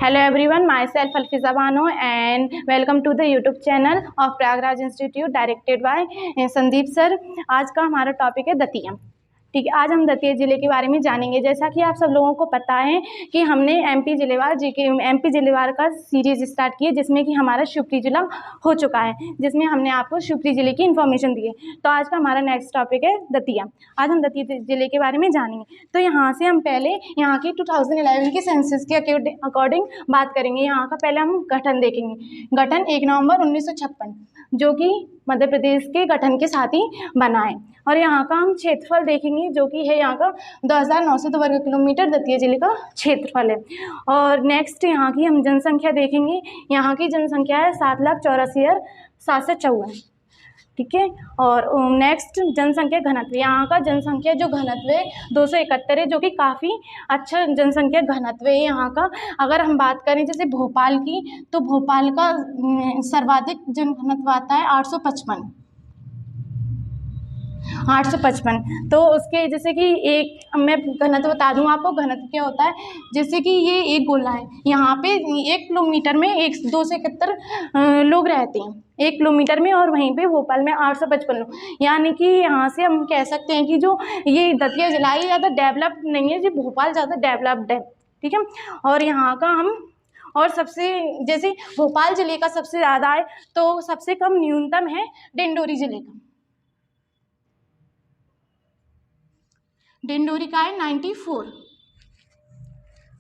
Hello everyone, myself Alfiza Bano and welcome to the YouTube channel of Prayagraj institute directed by Sandeep sir. आज का हमारा topic है दतिया। ठीक है, आज हम दतिया ज़िले के बारे में जानेंगे। जैसा कि आप सब लोगों को पता है कि हमने एमपी ज़िलेवार का सीरीज़ स्टार्ट की है, जिसमें कि हमारा शिवपुरी ज़िला हो चुका है, जिसमें हमने आपको शिवपुरी ज़िले की इन्फॉर्मेशन दी है। तो आज का हमारा नेक्स्ट टॉपिक है दतिया। आज हम दतिया ज़िले के बारे में जानेंगे। तो यहाँ से हम पहले यहाँ की 2011 के सेंसस के अकॉर्डिंग बात करेंगे। यहाँ का पहले हम गठन देखेंगे। गठन 1 नवंबर 1956, जो कि मध्य प्रदेश के गठन के साथ ही बना है। और यहाँ का हम क्षेत्रफल देखेंगे, जो कि है यहाँ का 2900 वर्ग किलोमीटर दतिया जिले का क्षेत्रफल है। और नेक्स्ट यहाँ की हम जनसंख्या देखेंगे। यहाँ की जनसंख्या है 7,84,754। ठीक है। और नेक्स्ट जनसंख्या घनत्व, यहाँ का जनसंख्या जो घनत्व है 271 है, जो कि काफ़ी अच्छा जनसंख्या घनत्व है यहाँ का। अगर हम बात करें जैसे भोपाल की, तो भोपाल का सर्वाधिक जन घनत्व आता है 855। तो उसके जैसे कि एक मैं घनत्व बता दूं आपको, घनत्व क्या होता है। जैसे कि ये एक गोला है, यहाँ पे 1 किलोमीटर में 271 लोग रहते हैं 1 किलोमीटर में, और वहीं पे भोपाल में 855 लोग। यानी कि यहाँ से हम कह सकते हैं कि जो ये दतिया जिला है ज़्यादा डेवलप्ड नहीं है, जो भोपाल ज़्यादा डेवलप्ड है। ठीक है। और यहाँ का हम और सबसे जैसे भोपाल ज़िले का सबसे ज़्यादा है, तो सबसे कम न्यूनतम है डिंडोरी ज़िले का। डिंडोरी का है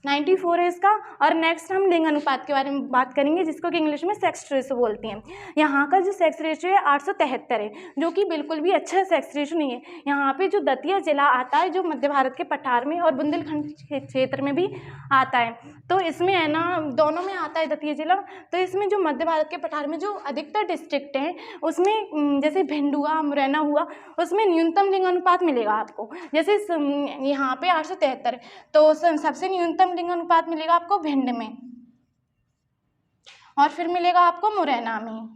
94 है इसका। और नेक्स्ट हम लिंग अनुपात के बारे में बात करेंगे, जिसको कि इंग्लिश में सेक्स रेशो बोलते हैं। यहाँ का जो सेक्स रेशो है 873 है, जो कि बिल्कुल भी अच्छा सेक्स रेशो नहीं है। यहाँ पे जो दतिया जिला आता है, जो मध्य भारत के पठार में और बुंदेलखंड क्षेत्र में भी आता है, तो इसमें है ना दोनों में आता है दतिया जिला। तो इसमें जो मध्य भारत के पठार में जो अधिकतर डिस्ट्रिक्ट हैं, उसमें जैसे भिंड हुआ, मुरैना हुआ, उसमें न्यूनतम लिंग अनुपात मिलेगा आपको। जैसे यहाँ पे 873 है, तो सबसे न्यूनतम लिंग अनुपात मिलेगा आपको भिंड में, और फिर मिलेगा आपको मुरैना में,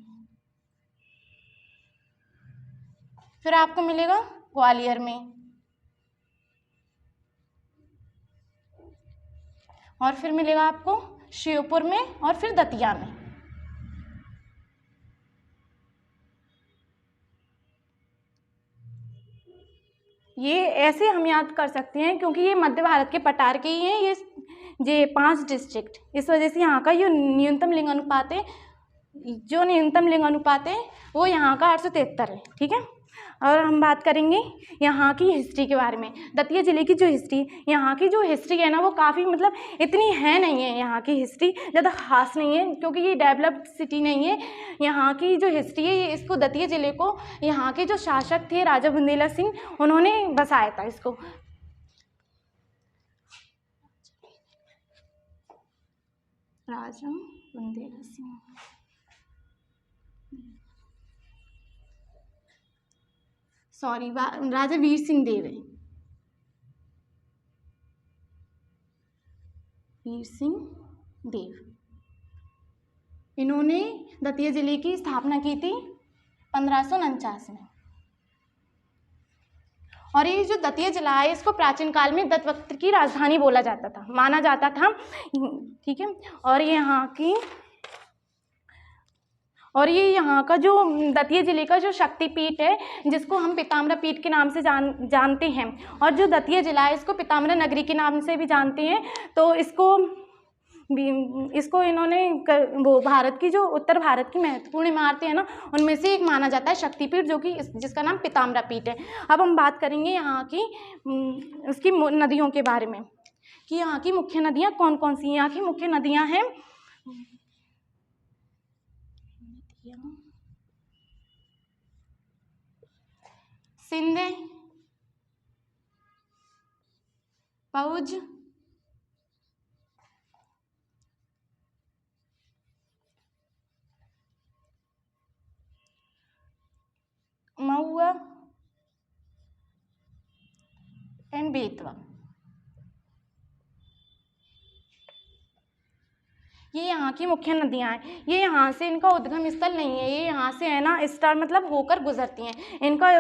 फिर आपको मिलेगा ग्वालियर में, और फिर मिलेगा आपको श्योपुर में, और फिर दतिया में। ये ऐसे हम याद कर सकते हैं, क्योंकि ये मध्य भारत के पठार के ही हैं ये 5 डिस्ट्रिक्ट। इस वजह से यहाँ का जो न्यूनतम लिंग अनुपात है वो यहाँ का 873 है। ठीक है। और हम बात करेंगे यहाँ की हिस्ट्री के बारे में। दतिया ज़िले की जो यहाँ की जो हिस्ट्री है ना, वो काफ़ी मतलब इतनी है नहीं है। यहाँ की हिस्ट्री ज़्यादा खास नहीं है, क्योंकि ये डेवलप्ड सिटी नहीं है। यहाँ की जो हिस्ट्री है, ये इसको दतिया ज़िले को यहाँ के जो शासक थे राजा बुंदेला सिंह, उन्होंने बसाया था इसको। राजा बुंदेला सिंह, सॉरी, राजा वीर सिंह देव है, वीर सिंह देव। इन्होंने दतिया जिले की स्थापना की थी 1549 में। और ये जो दतिया जिला है, इसको प्राचीन काल में दत्तवक्त्र की राजधानी बोला जाता था, माना जाता था। ठीक है। और ये यहाँ का जो दतिया जिले का जो शक्तिपीठ है, जिसको हम पीताम्बरा पीठ के नाम से जानते हैं, और जो दतिया जिला है, इसको पीताम्बरा नगरी के नाम से भी जानते हैं। तो इसको इन्होंने वो भारत की जो उत्तर भारत की महत्वपूर्ण इमारतें हैं ना, उनमें से एक माना जाता है शक्तिपीठ, जो कि जिसका नाम पीताम्बरा पीठ है। अब हम बात करेंगे यहाँ की उसकी नदियों के बारे में, कि यहाँ की मुख्य नदियाँ कौन कौन सी हैं। यहाँ की मुख्य नदियाँ हैं सिंध, पहुज, महुआ एंड बेतवा। ये यहाँ की मुख्य नदियाँ हैं। ये यहाँ से इनका उद्गम स्थल नहीं है, ये यहाँ से है ना स्टार मतलब होकर गुजरती हैं। इनका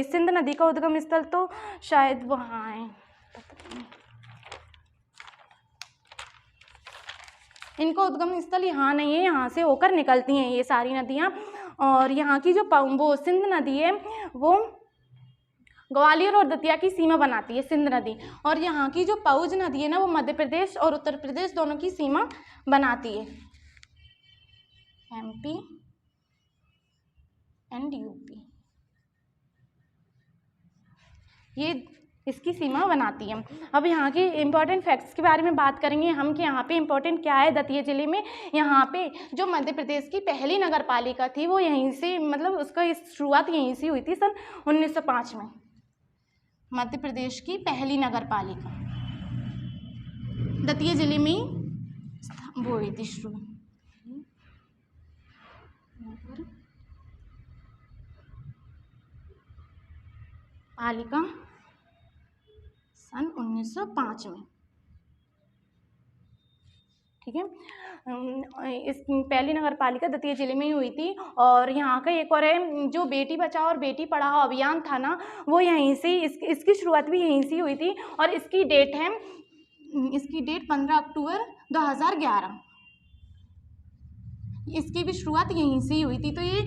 सिंध नदी का उद्गम स्थल तो शायद वहाँ है, इनका उद्गम स्थल यहाँ नहीं है, यहाँ से होकर निकलती हैं ये सारी नदियाँ। और यहाँ की जो वो सिंध नदी है वो ग्वालियर और दतिया की सीमा बनाती है, सिंध नदी। और यहाँ की जो पउज नदी है ना वो मध्य प्रदेश और उत्तर प्रदेश दोनों की सीमा बनाती है, MP एंड UP, ये इसकी सीमा बनाती है। अब यहाँ की इम्पोर्टेंट फैक्ट्स के बारे में बात करेंगे हम कि यहाँ पे इम्पोर्टेंट क्या है दतिया ज़िले में। यहाँ पे जो मध्य प्रदेश की पहली नगर पालिका थी वो यहीं से, मतलब उसका शुरुआत यहीं से हुई थी सन 1905 में। मध्य प्रदेश की पहली नगर पालिका दतिया ज़िले में वो हुई थी शुरू। पालिका सन 1905 में, ठीक है। इस पहली नगर पालिका दतिया जिले में ही हुई थी। और यहाँ का एक और है जो बेटी बचाओ और बेटी पढ़ाओ अभियान था ना वो यहीं से, इसकी शुरुआत भी यहीं से हुई थी। और इसकी डेट 15 अक्टूबर 2011, इसकी भी शुरुआत यहीं से ही हुई थी। तो ये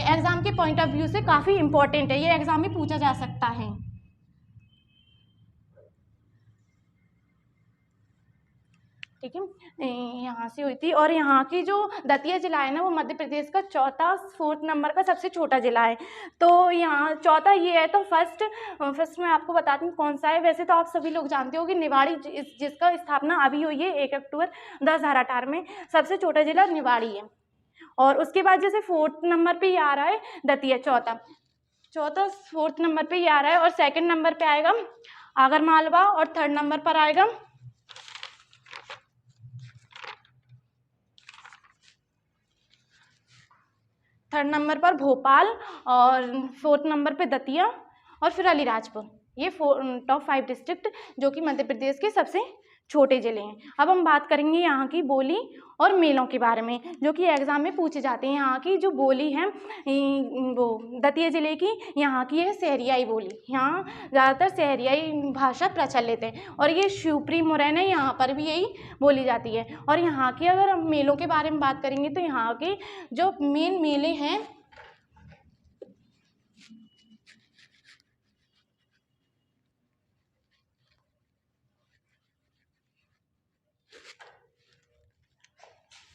एग्ज़ाम के पॉइंट ऑफ व्यू से काफ़ी इम्पोर्टेंट है, ये एग्ज़ाम में पूछा जा सकता है। ठीक है, यहाँ से हुई थी। और यहाँ की जो दतिया जिला है ना वो मध्य प्रदेश का फोर्थ नंबर का सबसे छोटा जिला है। तो यहाँ चौथा ये है, तो फर्स्ट मैं आपको बताती हूँ कौन सा है। वैसे तो आप सभी लोग जानते हो कि निवाड़ी, जिसका स्थापना अभी हुई है 1 अक्टूबर 2018 में, सबसे छोटा जिला निवाड़ी है। और उसके बाद जैसे फोर्थ नंबर पे ये आ रहा है दतिया, चौथा फोर्थ नंबर पे ये आ रहा है। और सेकंड नंबर पे आएगा आगरमालवा और थर्ड नंबर पर आएगा भोपाल और फोर्थ नंबर पे दतिया और फिर अलीराजपुर। ये टॉप 5 डिस्ट्रिक्ट जो कि मध्य प्रदेश के सबसे छोटे ज़िले हैं। अब हम बात करेंगे यहाँ की बोली और मेलों के बारे में जो कि एग्ज़ाम में पूछे जाते हैं। यहाँ की जो बोली है वो दतिया ज़िले की, यहाँ की है सहरियाई बोली। यहाँ ज़्यादातर सहरियाई भाषा प्रचलित है। और ये शिवपुरी मुरैना है, यहाँ पर भी यही बोली जाती है। और यहाँ की अगर हम मेलों के बारे में बात करेंगे तो यहाँ के जो मेन मेले हैं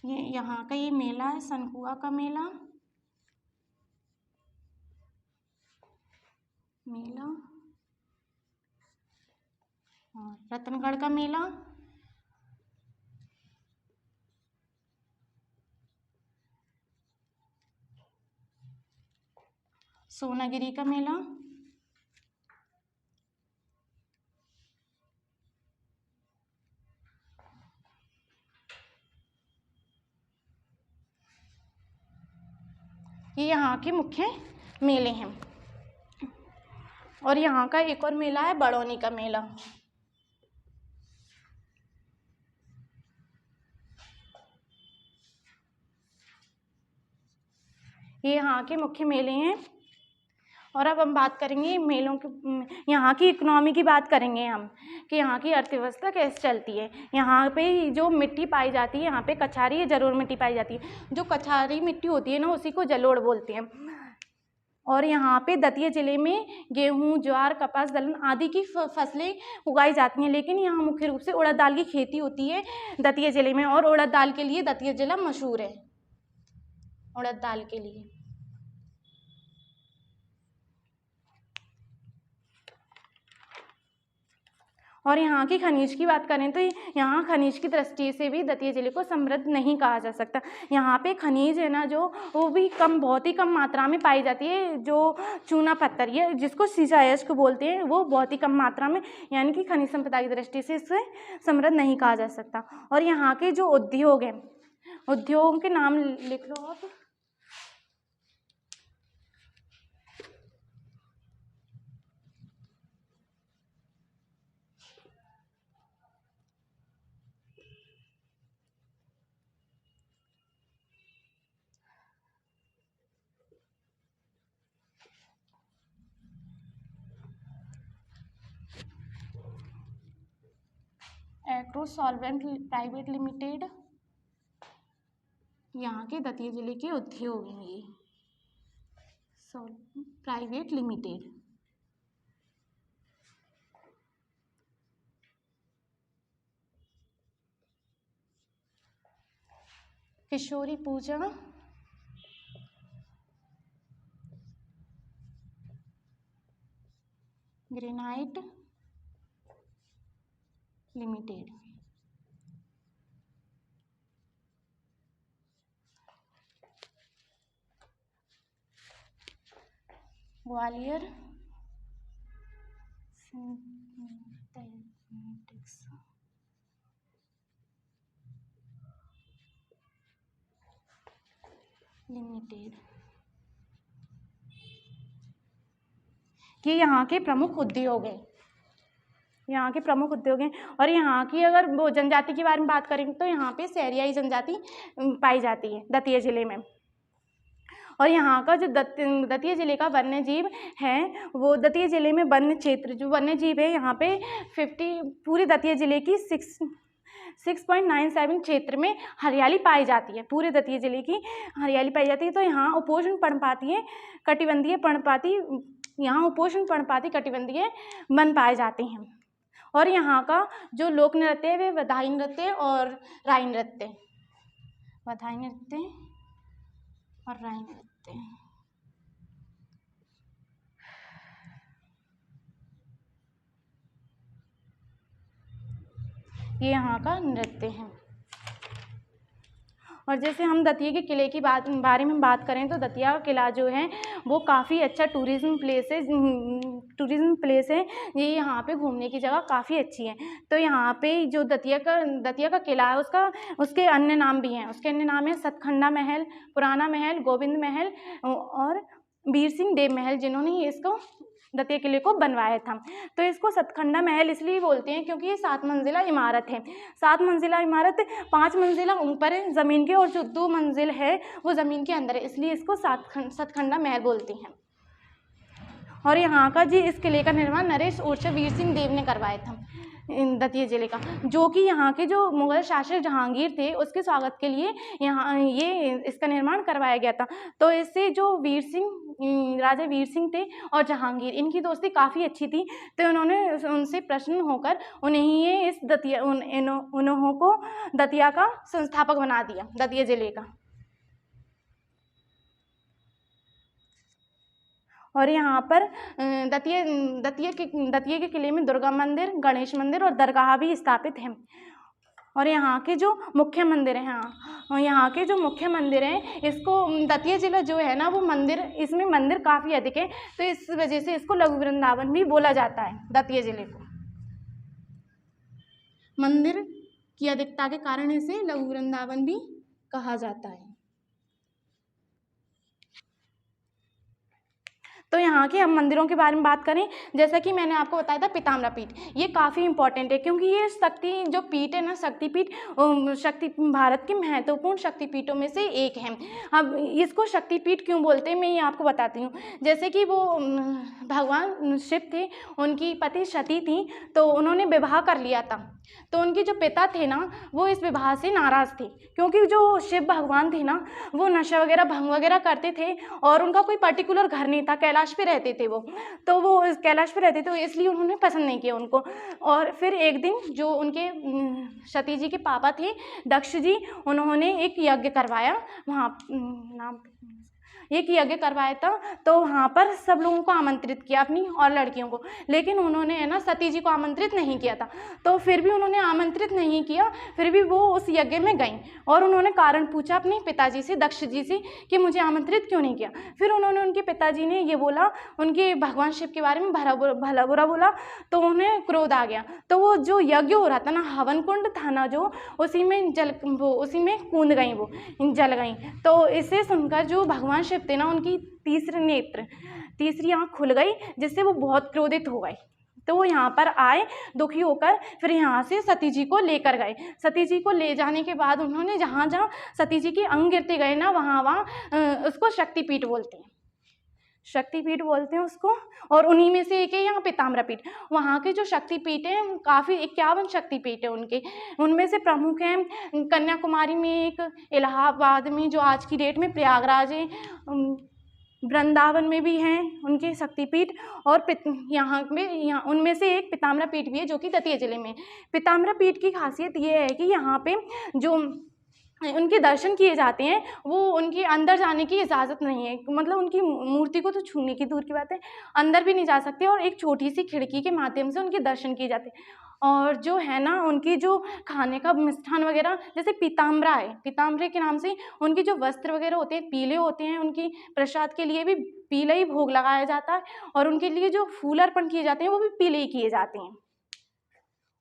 यहाँ का ये मेला है सनकुआ का मेला और रतनगढ़ का मेला, सोनागिरी का मेला, ये यहाँ के मुख्य मेले हैं। और यहाँ का एक और मेला है बड़ौनी का मेला। ये यहाँ के मुख्य मेले हैं। और अब हम बात करेंगे मेलों की, यहाँ की इकोनॉमी की बात करेंगे हम कि यहाँ की अर्थव्यवस्था कैसे चलती है। यहाँ पे जो मिट्टी पाई जाती है, यहाँ पे कछारी जलोढ़ मिट्टी पाई जाती है। जो कछारी मिट्टी होती है ना उसी को जलोढ़ बोलते हैं। और यहाँ पे दतिया ज़िले में गेहूँ, ज्वार, कपास, दलहन आदि की फसलें उगाई जाती हैं। लेकिन यहाँ मुख्य रूप से उड़द दाल की खेती होती है दतिया ज़िले में। और उड़द दाल के लिए दतिया ज़िला मशहूर है, उड़द दाल के लिए। और यहाँ की खनिज की बात करें तो यहाँ खनिज की दृष्टि से भी दतिया ज़िले को समृद्ध नहीं कहा जा सकता। यहाँ पे खनिज है ना जो वो भी बहुत ही कम मात्रा में पाई जाती है। जो चूना पत्थर, ये जिसको सीसा अयस्क बोलते हैं, वो बहुत ही कम मात्रा में, यानी कि खनिज संपदा की दृष्टि से इसे समृद्ध नहीं कहा जा सकता। और यहाँ के जो उद्योग हैं, उद्योगों के नाम लिख लो आप। एग्रो सॉल्वेंट प्राइवेट लिमिटेड, यहाँ के दतिया जिले के उद्योग हैं ये private limited. Kishori Puja granite limited. Gwalior synthetics limited. ये यहाँ के प्रमुख उद्योग हैं, यहाँ के प्रमुख उद्योग हैं। और यहाँ की अगर वो जनजाति के बारे में बात करें तो यहाँ पे सहरियाई जनजाति पाई जाती है दतिया जिले में। और यहाँ का जो दतिया जिले का वन्य जीव है, वो दतिया जिले में वन्य क्षेत्र जो वन्य जीव है यहाँ पे 50 पूरे दतिया जिले की 6.97 क्षेत्र में हरियाली पाई जाती है। पूरे दतिया जिले की हरियाली पाई जाती है। तो यहाँ उपोष्ण पर्णपातीय कटिबंधीय पर्णपाती यहाँ उपोष्ण पर्णपाती कटिबंधीय वन पाए जाते हैं। और यहाँ का जो लोक नृत्य है वे वधाई नृत्य और राई नृत्य, वधाई नृत्य और राई नृत्य। ये यहाँ का नृत्य है। और जैसे हम दतिया के किले की बारे में बात करें तो दतिया का किला जो है वो काफ़ी अच्छा टूरिज़्म प्लेस है। ये यहाँ पे घूमने की जगह काफ़ी अच्छी है। तो यहाँ पे जो दतिया का किला है उसके अन्य नाम भी हैं। उसके अन्य नाम है सतखंडा महल, पुराना महल, गोविंद महल और वीर सिंह देव महल, जिन्होंने इसको दतिया किले को बनवाया था। तो इसको सतखंडा महल इसलिए बोलते हैं क्योंकि ये 7 मंजिला इमारत है। 7 मंजिला इमारत 5 मंजिला ऊपर है ज़मीन के और जो 2 मंजिल है वो ज़मीन के अंदर है, इसलिए इसको सतखंडा महल बोलते हैं। और यहाँ का जी इस किले का निर्माण नरेश उर्फ वीर सिंह देव ने करवाया था दतिया जिले का, जो कि यहाँ के जो मुगल शासक जहांगीर थे उसके स्वागत के लिए यहाँ इसका निर्माण करवाया गया था। तो इससे जो राजा वीर सिंह थे और जहांगीर, इनकी दोस्ती काफ़ी अच्छी थी। तो उन्होंने उनसे प्रसन्न होकर उन्हों को दतिया का संस्थापक बना दिया, दतिया जिले का। और यहाँ पर दतिया के किले में दुर्गा मंदिर, गणेश मंदिर और दरगाह भी स्थापित हैं। और यहाँ के जो मुख्य मंदिर हैं, यहाँ के जो मुख्य मंदिर हैं, इसको दतिया जिला जो है ना वो इसमें मंदिर काफ़ी अधिक है। तो इस वजह से इसको लघु वृंदावन भी बोला जाता है। दतिया जिले को मंदिर की अधिकता के कारण इसे लघु वृंदावन भी कहा जाता है। तो यहाँ के हम मंदिरों के बारे में बात करें, जैसा कि मैंने आपको बताया था पीताम्बर पीठ, ये काफ़ी इंपॉर्टेंट है क्योंकि ये जो पीठ है ना, शक्तिपीठ भारत के महत्वपूर्ण शक्तिपीठों में से एक है। अब इसको शक्तिपीठ क्यों बोलते हैं मैं ये आपको बताती हूँ। जैसे कि वो भगवान शिव थे, उनकी पति सती थी, तो उन्होंने विवाह कर लिया था। तो उनके जो पिता थे ना वो इस विवाह से नाराज़ थे क्योंकि जो शिव भगवान थे ना वो नशा वगैरह भंग वगैरह करते थे और उनका कोई पर्टिकुलर घर नहीं था, कैलाश पे रहते थे वो। तो वो कैलाश पे रहते थे इसलिए उन्होंने पसंद नहीं किया उनको। और फिर एक दिन जो उनके सती जी के पापा थे दक्ष जी, उन्होंने एक यज्ञ करवाया वहाँ एक यज्ञ करवाया था। तो वहाँ पर सब लोगों को आमंत्रित किया, अपनी और लड़कियों को, लेकिन उन्होंने है ना सती जी को आमंत्रित नहीं किया था। तो फिर भी उन्होंने आमंत्रित नहीं किया, फिर भी वो उस यज्ञ में गईं और उन्होंने कारण पूछा अपने पिताजी से, दक्ष जी से, कि मुझे आमंत्रित क्यों नहीं किया। फिर उन्होंने उनके पिताजी ने ये बोला, उनके भगवान शिव के बारे में भला बुरा बोला, तो उन्हें क्रोध आ गया। तो वो जो यज्ञ हो रहा था ना, हवन कुंड था ना जो, उसी में कूद गई, वो जल गई। तो इसे सुनकर जो भगवान शिव थे ना, उनकी तीसरी आँख खुल गई, जिससे वो बहुत क्रोधित हो गए। तो वो यहाँ पर आए दुखी होकर, फिर यहाँ से सती जी को लेकर गए। सती जी को ले जाने के बाद उन्होंने जहाँ सती जी के अंग गिरते गए ना, वहाँ उसको शक्तिपीठ बोलते हैं। शक्तिपीठ बोलते हैं उसको। और उन्हीं में से एक है यहाँ पीताम्बर पीठ। वहाँ के जो शक्तिपीठ हैं काफ़ी 51 शक्तिपीठ है उनके, उनमें से प्रमुख हैं कन्याकुमारी में एक, इलाहाबाद में जो आज की डेट में प्रयागराज है, वृंदावन में भी हैं उनके शक्तिपीठ। और यहाँ उनमें से एक पीताम्बर पीठ भी है जो कि दतिया जिले में। पीताम्बर पीठ की खासियत ये है कि यहाँ पे जो उनके दर्शन किए जाते हैं वो उनके अंदर जाने की इजाज़त नहीं है, मतलब उनकी मूर्ति को तो छूने की दूर की बात है, अंदर भी नहीं जा सकते, और एक छोटी सी खिड़की के माध्यम से उनके दर्शन किए जाते हैं। और जो है ना उनकी जो खाने का मिष्ठान वगैरह, जैसे पीताम्बरा है, पीताम्बरे के नाम से उनके जो वस्त्र वगैरह होते हैं पीले होते हैं, उनकी प्रसाद के लिए भी पीला ही भोग लगाया जाता है, और उनके लिए जो फूल अर्पण किए जाते हैं वो भी पीले ही किए जाते हैं।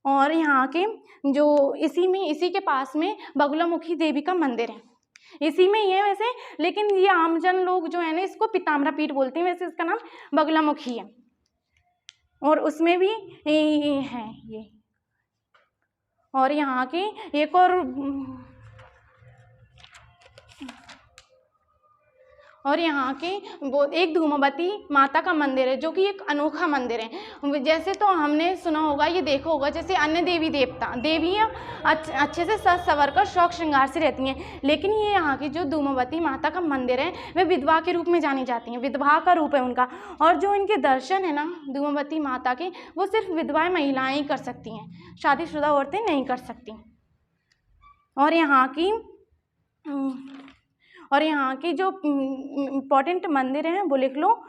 और यहाँ के जो इसी के पास में बगुलामुखी देवी का मंदिर है, इसी में ही है वैसे, लेकिन ये आमजन लोग जो है ना इसको पीताम्बर पीठ बोलते हैं, वैसे इसका नाम बगुलामुखी है। और उसमें भी है ये। और यहाँ की एक और यहाँ के वो एक धूमावती माता का मंदिर है जो कि एक अनोखा मंदिर है। जैसे तो हमने सुना होगा, ये देखा होगा, जैसे अन्य देवियाँ अच्छे से सज संवर कर शौक श्रृंगार से रहती हैं, लेकिन ये यहाँ की जो धूमावती माता का मंदिर है वे विधवा के रूप में जानी जाती हैं, विधवा का रूप है उनका। और जो इनके दर्शन है ना धूमावती माता के, वो सिर्फ विधवाएं महिलाएं ही कर सकती हैं, शादीशुदा औरतें नहीं कर सकती। और यहाँ की जो इम्पोर्टेंट मंदिर हैं वो लिख लो।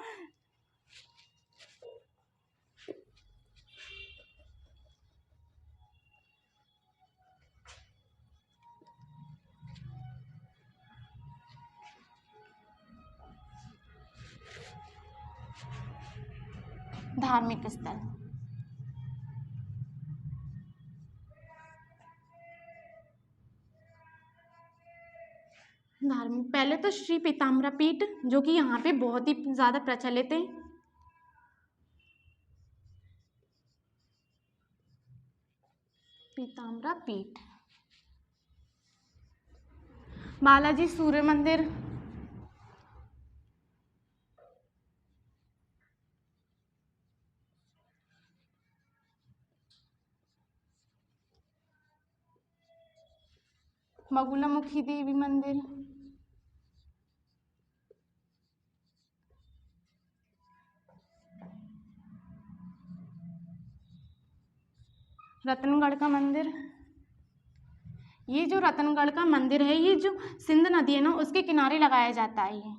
धार्मिक स्थल, पहले तो श्री पीताम्बर पीठ जो कि यहाँ पे बहुत ही ज़्यादा प्रचलित है। पीताम्बर पीठ, बालाजी सूर्य मंदिर, बगुलामुखी देवी मंदिर, रतनगढ़ का मंदिर। ये जो रतनगढ़ का मंदिर है ये जो सिंध नदी है ना उसके किनारे लगाया जाता है ये।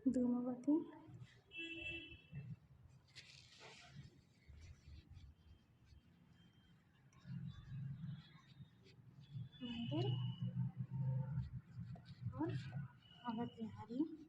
धूमावती मंदिर और अवध बिहारी मंदिर।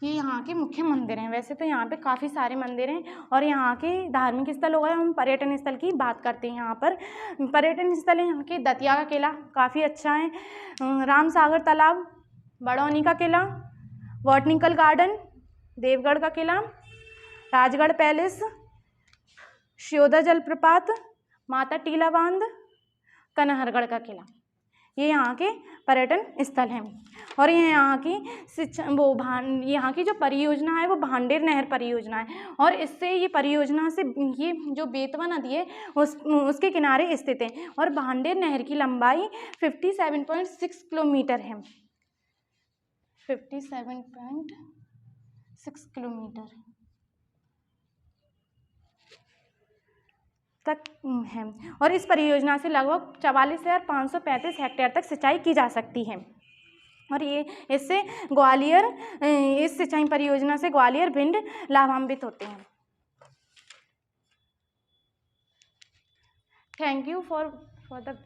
ये यहाँ के मुख्य मंदिर हैं। वैसे तो यहाँ पे काफ़ी सारे मंदिर हैं और यहाँ के धार्मिक स्थल हो गए। हम पर्यटन स्थल की बात करते हैं। यहाँ पर पर्यटन स्थल है यहाँ के दतिया का किला काफ़ी अच्छा है, राम सागर तालाब, बड़ौनी का किला, बॉटनिकल गार्डन, देवगढ़ का किला, राजगढ़ पैलेस, श्योदा जलप्रपात, माता टीला बांध, कनहरगढ़ का किला, ये यहाँ के पर्यटन स्थल हैं। और ये यहाँ की यहाँ की जो परियोजना है वो भांडेर नहर परियोजना है और इससे ये परियोजना से ये जो बेतवा नदी है उसके किनारे स्थित है और भांडेर नहर की लंबाई 57.6 किलोमीटर है, 57.6 किलोमीटर तक है और इस परियोजना से लगभग 44,535 हेक्टेयर तक सिंचाई की जा सकती है। और ये इससे ग्वालियर, इस सिंचाई परियोजना से ग्वालियर, भिंड लाभान्वित होते हैं। Thank you for the